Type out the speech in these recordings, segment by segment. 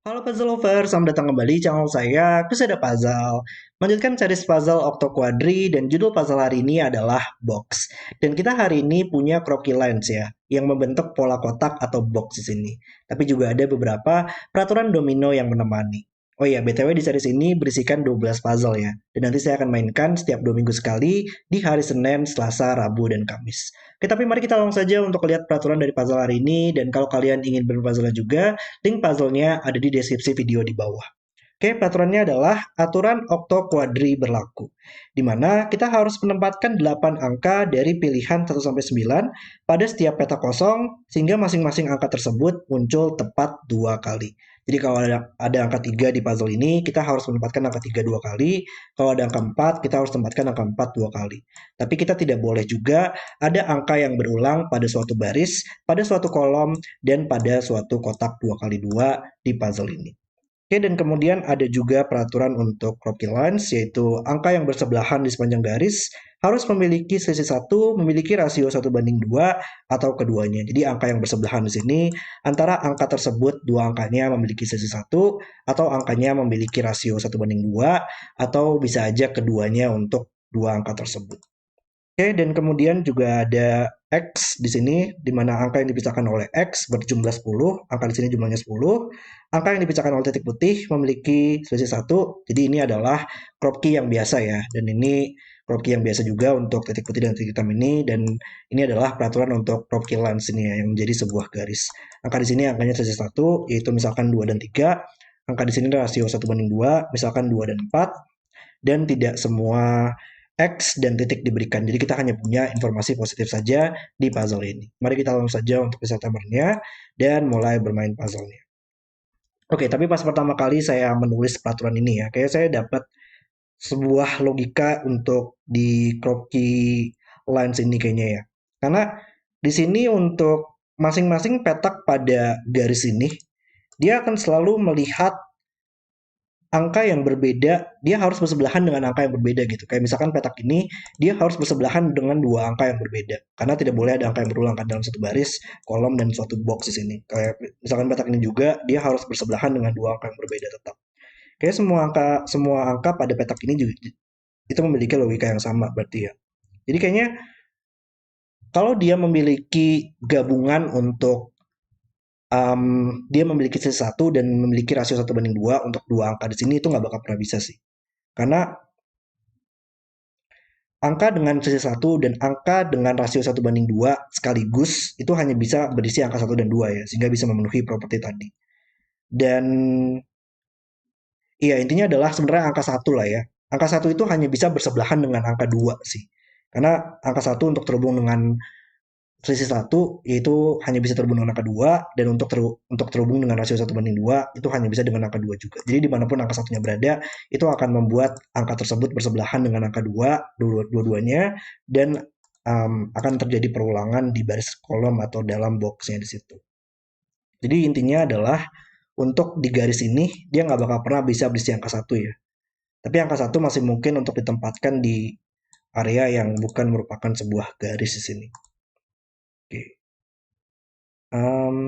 Halo puzzle lover, selamat datang kembali di channel saya, Kusada Puzzle. Melanjutkan series puzzle Octo Quadri dan judul puzzle hari ini adalah Box. Dan kita hari ini punya croquis lines ya, yang membentuk pola kotak atau box di sini. Tapi juga ada beberapa peraturan domino yang menemani. Oh iya, BTW di series ini berisikan 12 puzzle ya. Dan nanti saya akan mainkan setiap 2 minggu sekali di hari Senin, Selasa, Rabu, dan Kamis. Oke, tapi mari kita langsung saja untuk lihat peraturan dari puzzle hari ini. Dan kalau kalian ingin berpuzzle juga, link puzzle-nya ada di deskripsi video di bawah. Oke, peraturannya adalah aturan okto kuadri berlaku, di mana kita harus menempatkan 8 angka dari pilihan 1 sampai 9 pada setiap peta kosong, sehingga masing-masing angka tersebut muncul tepat 2 kali. Jadi kalau ada angka 3 di puzzle ini, kita harus menempatkan angka 3 2 kali. Kalau ada angka 4, kita harus menempatkan angka 4 2 kali. Tapi kita tidak boleh juga ada angka yang berulang pada suatu baris, pada suatu kolom, dan pada suatu kotak 2 kali 2 di puzzle ini. Oke, dan kemudian ada juga peraturan untuk croquis lines, yaitu angka yang bersebelahan di sepanjang garis harus memiliki selisih 1, memiliki rasio 1:2, atau keduanya. Jadi angka yang bersebelahan di sini antara angka tersebut dua angkanya memiliki selisih 1, atau angkanya memiliki rasio 1:2, atau bisa aja keduanya untuk dua angka tersebut. Oke, dan kemudian juga ada X di sini, di mana angka yang dipisahkan oleh X berjumlah 10, angka di sini jumlahnya 10. Angka yang dipisahkan oleh titik putih memiliki selisih 1, jadi ini adalah crop key yang biasa ya, dan ini crop key yang biasa juga untuk titik putih dan titik hitam ini, dan ini adalah peraturan untuk crop key lines ini ya, yang menjadi sebuah garis. Angka di sini angkanya selisih 1, yaitu misalkan 2 dan 3. Angka di sini rasio 1:2, misalkan 2 dan 4, dan tidak semua X dan titik diberikan. Jadi kita hanya punya informasi positif saja di puzzle ini. Mari kita langsung saja untuk Septembernya dan mulai bermain puzzle-nya. Oke, tapi pas pertama kali saya menulis peraturan ini ya, kayak saya dapat sebuah logika untuk di croquis lines ini kayaknya ya. Karena di sini untuk masing-masing petak pada garis ini, dia akan selalu melihat angka yang berbeda, dia harus bersebelahan dengan angka yang berbeda gitu. Kayak misalkan petak ini, dia harus bersebelahan dengan dua angka yang berbeda. Karena tidak boleh ada angka yang berulang kan dalam satu baris, kolom, dan suatu box di sini. Kayak misalkan petak ini juga, dia harus bersebelahan dengan dua angka yang berbeda tetap. Kayak semua angka pada petak ini juga itu memiliki logika yang sama berarti ya. Jadi kayaknya kalau dia memiliki gabungan untuk dia memiliki sesuatu dan memiliki rasio 1:2 untuk dua angka di sini itu nggak bakal pernah bisa sih. Karena angka dengan selisih 1 dan angka dengan rasio 1:2 sekaligus itu hanya bisa berisi angka 1 dan 2 ya, sehingga bisa memenuhi properti tadi. Dan iya intinya adalah sebenarnya angka 1 lah ya. Angka 1 itu hanya bisa bersebelahan dengan angka 2 sih. Karena angka 1 untuk terhubung dengan selisih 1 yaitu hanya bisa terhubung dengan angka 2, dan untuk terhubung dengan rasio 1:2 itu hanya bisa dengan angka 2 juga. Jadi dimanapun angka satunya berada, itu akan membuat angka tersebut bersebelahan dengan angka 2 dua-duanya, dan akan terjadi perulangan di baris kolom atau dalam boxnya di situ. Jadi intinya adalah untuk di garis ini dia nggak bakal pernah bisa berisi angka 1 ya. Tapi angka 1 masih mungkin untuk ditempatkan di area yang bukan merupakan sebuah garis di sini. Oke. Em,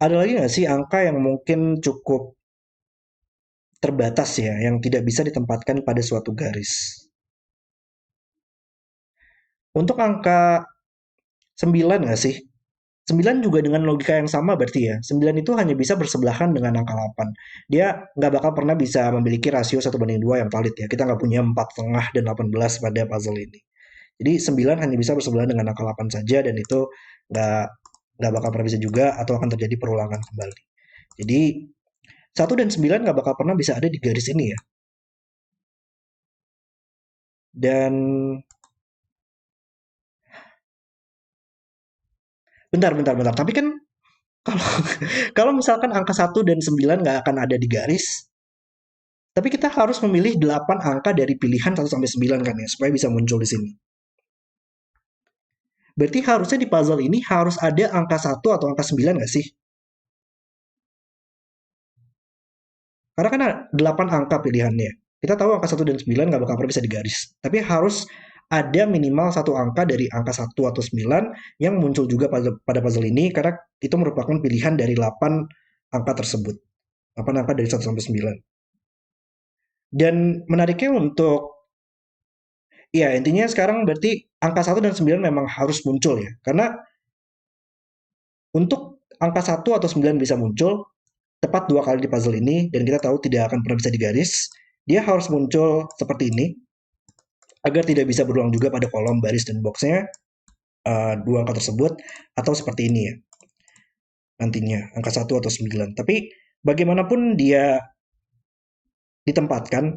ada lagi nggak sih angka yang mungkin cukup terbatas ya, yang tidak bisa ditempatkan pada suatu garis? Untuk angka 9 nggak sih? 9 juga dengan logika yang sama berarti ya. 9 itu hanya bisa bersebelahan dengan angka 8. Dia nggak bakal pernah bisa memiliki rasio 1:2 yang valid ya. Kita nggak punya 4,5 dan 18 pada puzzle ini. Jadi 9 hanya bisa bersebelahan dengan angka 8 saja, dan itu nggak nggak bakal pernah bisa juga atau akan terjadi perulangan kembali. Jadi 1 dan 9 nggak bakal pernah bisa ada di garis ini ya. Dan bentar. Tapi kan kalau kalau misalkan angka 1 dan 9 nggak akan ada di garis, tapi kita harus memilih 8 angka dari pilihan 1 sampai 9 kan ya, supaya bisa muncul di sini. Berarti harusnya di puzzle ini harus ada angka 1 atau angka 9 nggak sih? Karena kan ada 8 angka pilihannya. Kita tahu angka 1 dan 9 nggak bakal pernah bisa di garis. Tapi harus ada minimal satu angka dari angka 1 atau 9 yang muncul juga pada puzzle ini, karena itu merupakan pilihan dari 8 angka tersebut. 8 angka dari 1 sampai 9. Dan menariknya untuk, ya intinya sekarang berarti angka 1 dan 9 memang harus muncul ya. Karena untuk angka 1 atau 9 bisa muncul tepat 2 kali di puzzle ini, dan kita tahu tidak akan pernah bisa digaris, dia harus muncul seperti ini, agar tidak bisa berulang juga pada kolom, baris, dan boxnya 2 angka tersebut, atau seperti ini ya, nantinya, angka 1 atau 9. Tapi bagaimanapun dia ditempatkan,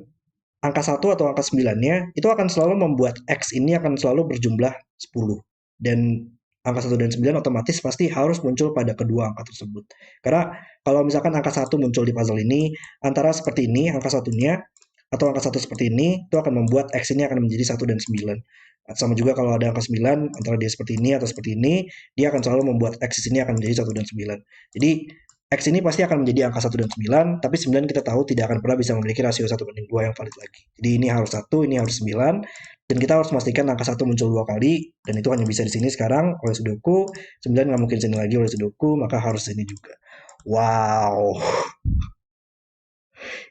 angka 1 atau angka 9-nya itu akan selalu membuat X ini akan selalu berjumlah 10. Dan angka 1 dan 9 otomatis pasti harus muncul pada kedua angka tersebut. Karena kalau misalkan angka 1 muncul di puzzle ini, antara seperti ini, angka satunya, atau angka 1 seperti ini, itu akan membuat X ini akan menjadi 1 dan 9. Sama juga kalau ada angka 9, antara dia seperti ini atau seperti ini, dia akan selalu membuat X di sini akan menjadi 1 dan 9. Jadi X ini pasti akan menjadi angka 1 dan 9, tapi 9 kita tahu tidak akan pernah bisa memiliki rasio 1 banding 2 yang valid lagi. Jadi ini harus 1, ini harus 9, dan kita harus memastikan angka 1 muncul 2 kali, dan itu hanya bisa di sini sekarang oleh Sudoku, 9 nggak mungkin sini lagi oleh Sudoku, maka harus sini juga. Wow,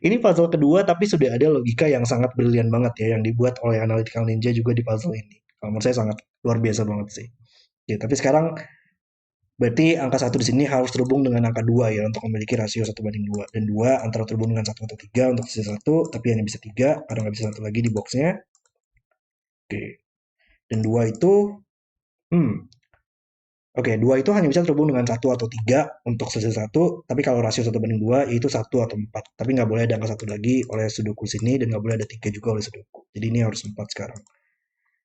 ini puzzle kedua tapi sudah ada logika yang sangat brilian banget ya, yang dibuat oleh Analytical Ninja juga di puzzle ini. Kalau menurut saya sangat luar biasa banget sih. Ya, tapi sekarang berarti angka 1 di sini harus terhubung dengan angka 2 ya untuk memiliki rasio 1 banding 2. Dan 2 antara terhubung dengan 1 atau 3 untuk sisi 1, tapi hanya bisa 3 karena nggak bisa 1 lagi di boxnya. Oke. Dan 2 itu, hmm, oke, 2 itu hanya bisa terhubung dengan 1 atau 3 untuk sisi 1, tapi kalau rasio 1 banding 2 itu 1 atau 4. Tapi nggak boleh ada angka 1 lagi oleh Sudoku sini, dan nggak boleh ada 3 juga oleh Sudoku. Jadi ini harus 4 sekarang.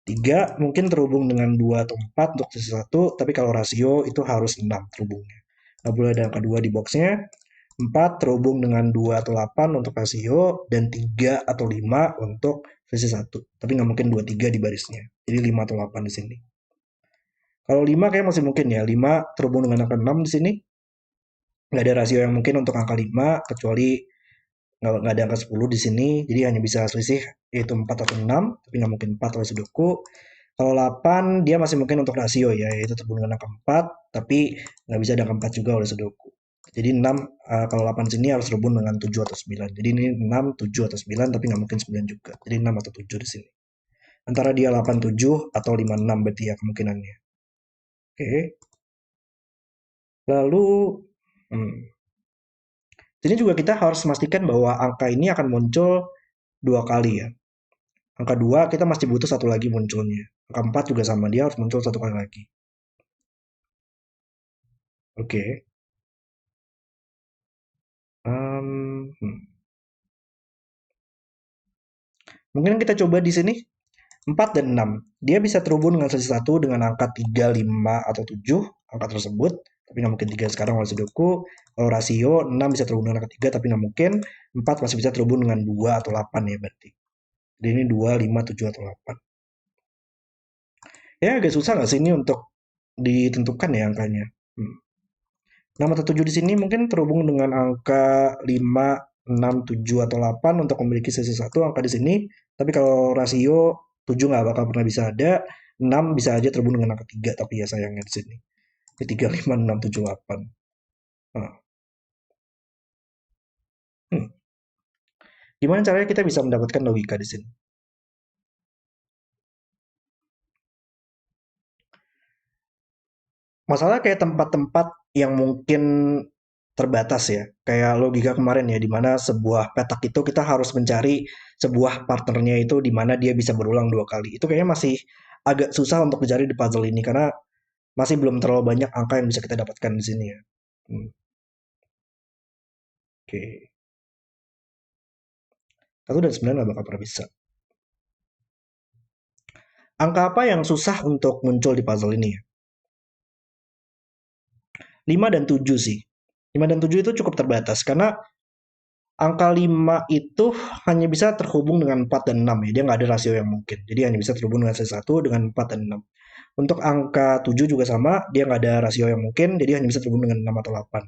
3 mungkin terhubung dengan 2 atau 4 untuk sisi 1, tapi kalau rasio itu harus 6 terhubungnya. Nggak boleh ada angka 2 di boxnya. 4 terhubung dengan 2 atau 8 untuk rasio, dan 3 atau 5 untuk sisi 1. Tapi nggak mungkin 2, 3 di barisnya. Jadi 5 atau 8 di sini. Kalau 5 kayak masih mungkin ya. 5 terhubung dengan angka 6 di sini. Nggak ada rasio yang mungkin untuk angka 5, kecuali nggak ada angka 10 di sini. Jadi hanya bisa selisih yaitu 4 atau 6, tapi nggak mungkin 4 oleh Sudoku. Kalau 8 dia masih mungkin untuk rasio ya, yaitu terhubung dengan angka 4, tapi nggak bisa ada angka 4 juga oleh Sudoku. Jadi 6, kalau 8 di sini harus terhubung dengan 7 atau 9. Jadi ini 6, 7 atau 9, tapi nggak mungkin 9 juga. Jadi 6 atau 7 di sini. Antara dia 8, 7 atau 5, 6 berarti ya kemungkinannya. Oke. Lalu, hmm, ini juga kita harus memastikan bahwa angka ini akan muncul 2 kali ya. Angka 2 kita masih butuh 1 lagi munculnya. Angka 4 juga sama, dia harus muncul 1 kali lagi. Oke. Mungkin kita coba di sini 4 dan 6. Dia bisa terhubung dengan sisi 1 dengan angka 3, 5, atau 7, angka tersebut. Tapi nggak mungkin 3 sekarang oleh Sudoku. Kalau rasio 6 bisa terhubung dengan angka 3, tapi nggak mungkin. 4 masih bisa terhubung dengan 2 atau 8 ya berarti. Jadi ini 2, 5, 7, atau 8. Ya agak susah nggak sih ini untuk ditentukan ya angkanya. 6 atau 7 di sini mungkin terhubung dengan angka 5, 6, 7, atau 8 untuk memiliki sisi 1 angka di sini. Tapi kalau rasio 7 nggak bakal pernah bisa ada. 6 bisa aja terhubung dengan angka 3, tapi ya sayangnya di sini. 3, 5, 6, 7, 8. Nah, hmm. Gimana caranya kita bisa mendapatkan logika di sini? Masalah kayak tempat-tempat yang mungkin terbatas ya. Kayak logika kemarin ya, di mana sebuah petak itu kita harus mencari sebuah partnernya itu di mana dia bisa berulang 2 kali. Itu kayaknya masih agak susah untuk dicari di puzzle ini karena masih belum terlalu banyak angka yang bisa kita dapatkan di sini ya. Hmm, Oke. 1 dan 9 nggak bakal pernah bisa. Angka apa yang susah untuk muncul di puzzle ini ya? 5 dan 7 sih. 5 dan 7 itu cukup terbatas karena angka 5 itu hanya bisa terhubung dengan 4 dan 6 ya. Dia nggak ada rasio yang mungkin. Jadi hanya bisa terhubung dengan satu dengan 4 dan 6. Untuk angka 7 juga sama, dia nggak ada rasio yang mungkin, jadi hanya bisa terhubung dengan 6 atau 8.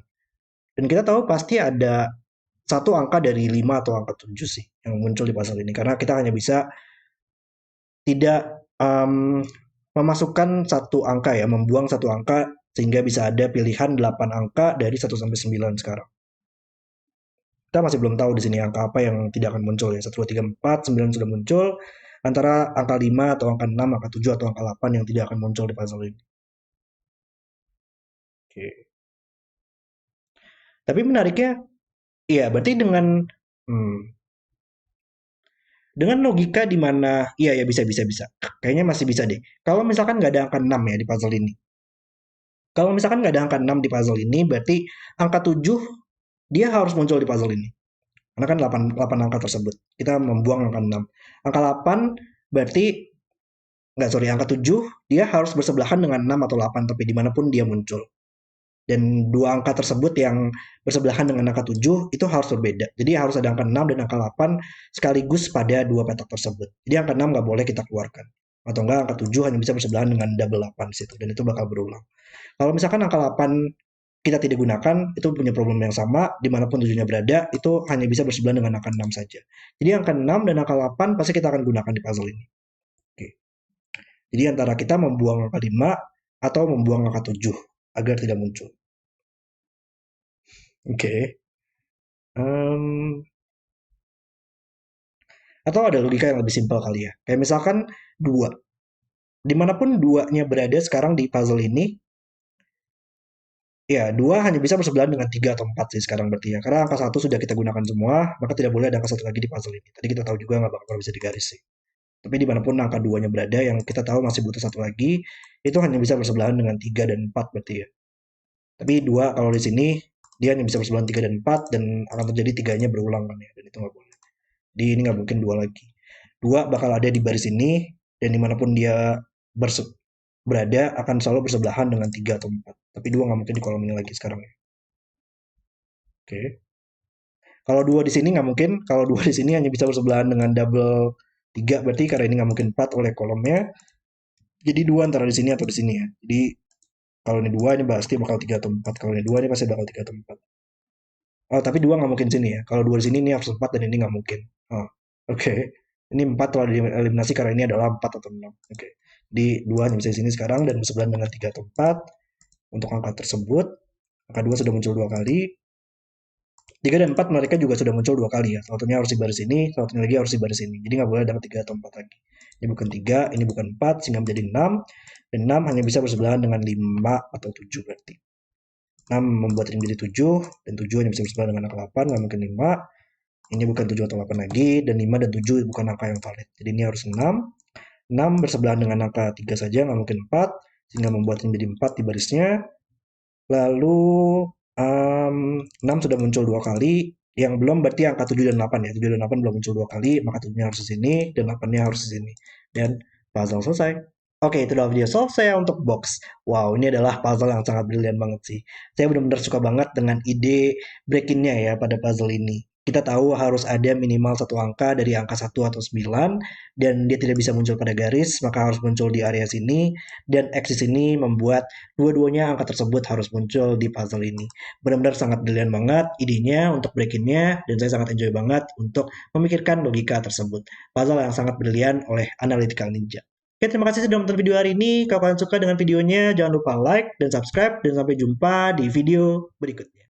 Dan kita tahu pasti ada satu angka dari 5 atau angka 7 sih yang muncul di pasal ini. Karena kita hanya bisa tidak um, memasukkan satu angka ya, membuang satu angka sehingga bisa ada pilihan 8 angka dari 1 sampai 9 sekarang. Kita masih belum tahu di sini angka apa yang tidak akan muncul ya. 1, 2, 3, 4, 9 sudah muncul. Antara angka 5 atau angka 6, angka 7 atau angka 8 yang tidak akan muncul di puzzle ini. Oke. Tapi menariknya, iya berarti hmm, dengan logika di mana, iya ya bisa bisa bisa. Kayaknya masih bisa deh. Kalau misalkan nggak ada angka 6 ya di puzzle ini. Kalau misalkan nggak ada angka 6 di puzzle ini, berarti angka 7 dia harus muncul di puzzle ini. Karena kan 8 angka tersebut. Kita membuang angka 6. Angka 8 berarti, nggak sorry, angka 7 dia harus bersebelahan dengan 6 atau 8, tapi dimanapun dia muncul. Dan dua angka tersebut yang bersebelahan dengan angka 7 itu harus berbeda. Jadi harus ada angka 6 dan angka 8 sekaligus pada dua petak tersebut. Jadi angka 6 nggak boleh kita keluarkan. Atau enggak angka 7 hanya bisa bersebelahan dengan double 8 di situ. Dan itu bakal berulang. Kalau misalkan angka 8 kita tidak gunakan, itu punya problem yang sama, dimanapun tujuannya berada, itu hanya bisa bersebelahan dengan angka 6 saja. Jadi angka 6 dan angka 8 pasti kita akan gunakan di puzzle ini. Oke. Jadi antara kita membuang angka 5 atau membuang angka 7 agar tidak muncul. Oke. Um, atau ada logika yang lebih simpel kali ya. Kayak misalkan 2. Dimanapun duanya berada sekarang di puzzle ini, ya 2 hanya bisa bersebelahan dengan 3 atau 4 sih sekarang berarti ya. Karena angka 1 sudah kita gunakan semua, maka tidak boleh ada angka 1 lagi di puzzle ini. Tadi kita tahu juga nggak bakal bisa digaris sih. Tapi dimanapun angka 2-nya berada, yang kita tahu masih butuh satu lagi, itu hanya bisa bersebelahan dengan 3 dan 4 berarti ya. Tapi 2 kalau di sini, dia hanya bisa bersebelahan 3 dan 4, dan akan terjadi 3-nya berulang kan ya. Dan itu nggak boleh. Di ini nggak mungkin 2 lagi. 2 bakal ada di baris ini, dan dimanapun dia berada akan selalu bersebelahan dengan 3 atau 4. Tapi 2 nggak mungkin di kolom ini lagi sekarang ya. Oke. Kalau 2 di sini nggak mungkin. Kalau 2 di sini hanya bisa bersebelahan dengan double 3, berarti karena ini nggak mungkin 4 oleh kolomnya. Jadi 2 antara di sini atau di sini ya. Jadi kalau ini 2 ini pasti bakal 3 atau 4. Kalau ini 2 ini pasti bakal 3 atau 4. Oh, tapi 2 nggak mungkin sini ya. Kalau 2 di sini ini harus 4 dan ini nggak mungkin. Oh, oke. Ini 4 telah dieliminasi karena ini adalah 4 atau 6. Oke. Di 2 hanya bisa di sini sekarang dan bersebelahan dengan 3 atau 4 untuk angka tersebut. Angka 2 sudah muncul 2 kali. 3 dan 4 mereka juga sudah muncul 2 kali ya. Satunya harus di baris ini, satunya lagi harus di baris ini. Jadi nggak boleh ada 3 atau 4 lagi. Ini bukan 3, ini bukan 4, sehingga menjadi 6. Dan 6 hanya bisa bersebelahan dengan 5 atau 7 berarti. 6 membuat ini menjadi 7, dan 7 hanya bisa bersebelahan dengan angka 8, nggak mungkin 5. Ini bukan 7 atau 8 lagi, dan 5 dan 7 bukan angka yang valid. Jadi ini harus 6. 6 bersebelahan dengan angka 3 saja, nggak mungkin 4, sehingga membuat ini menjadi 4 di barisnya. Lalu 6 sudah muncul 2 kali, yang belum berarti angka 7 dan 8 ya. 7 dan 8 belum muncul 2 kali, maka 7-nya harus di sini, dan 8-nya harus di sini. Dan puzzle selesai. Oke, itu adalah video solve saya untuk box. Wow, ini adalah puzzle yang sangat brilian banget sih. Saya benar-benar suka banget dengan ide break-in-nya ya pada puzzle ini. Kita tahu harus ada minimal satu angka dari angka 1 atau 9, dan dia tidak bisa muncul pada garis, maka harus muncul di area sini, dan X di sini membuat dua-duanya angka tersebut harus muncul di puzzle ini. Benar-benar sangat brilian banget idenya untuk break-in-nya, dan saya sangat enjoy banget untuk memikirkan logika tersebut. Puzzle yang sangat brilian oleh Analytical Ninja. Oke, terima kasih sudah menonton video hari ini. Kalau kalian suka dengan videonya, jangan lupa like dan subscribe. Dan sampai jumpa di video berikutnya.